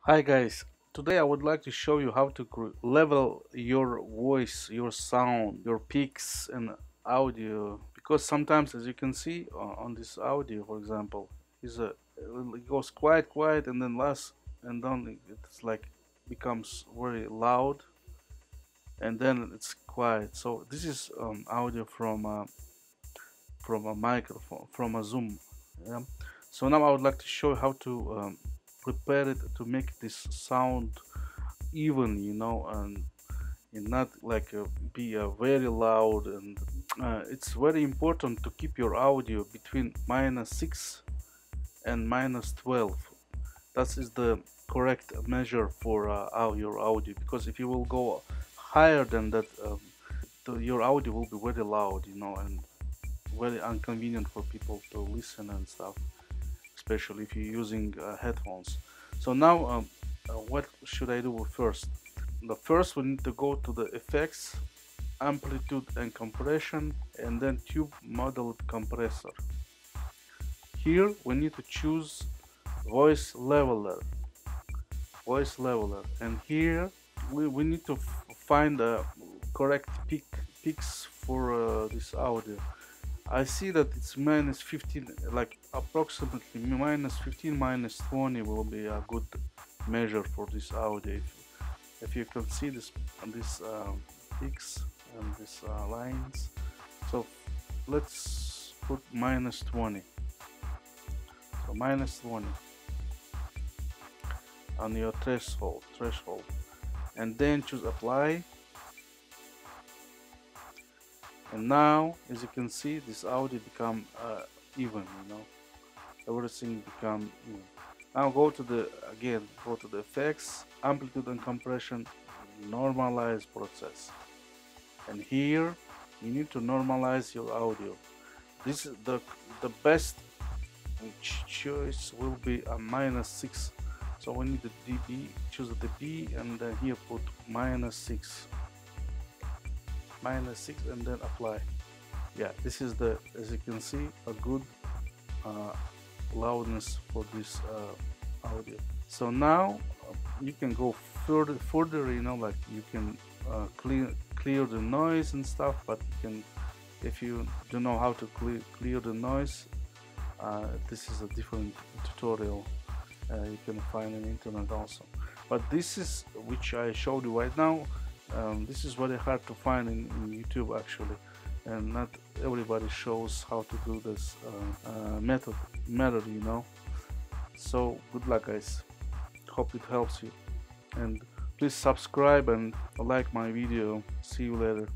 Hi guys, today I would like to show you how to level your voice, your sound, your peaks and audio, because sometimes, as you can see on this audio, for example, it goes quite quiet and then last, and then it's like becomes very loud and then it's quiet. So this is audio from a microphone, from a Zoom. Yeah. So now I would like to show you how to prepare it to make this sound even, and not like be very loud. And it's very important to keep your audio between -6 and -12. That is the correct measure for your audio, because if you will go higher than that, your audio will be very loud, and very inconvenient for people to listen and stuff, especially if you're using headphones. So now, what should I do first? The first, we need to go to the effects, amplitude and compression, and then tube model compressor. Here we need to choose voice leveler, and here we need to find a correct peaks for this audio. I see that it's -15, like approximately -15, -20 will be a good measure for this audio. If you can see this peaks and these lines, so let's put -20. So -20 on your threshold, and then choose apply. And now, as you can see, this audio become even, everything become even. Now go to the effects, amplitude and compression, normalize process, and here you need to normalize your audio. This is the best choice will be a -6. So we need the dB, choose the dB, and then here put -6, and then apply. Yeah, this is the, as you can see, a good loudness for this audio. So now you can go further, like you can clear the noise and stuff, but you can, if you don't know how to clear the noise, this is a different tutorial you can find on the internet also. But this is, which I showed you right now, this is very hard to find in YouTube actually, and not everybody shows how to do this method, So good luck guys, hope it helps you, and please subscribe and like my video. See you later.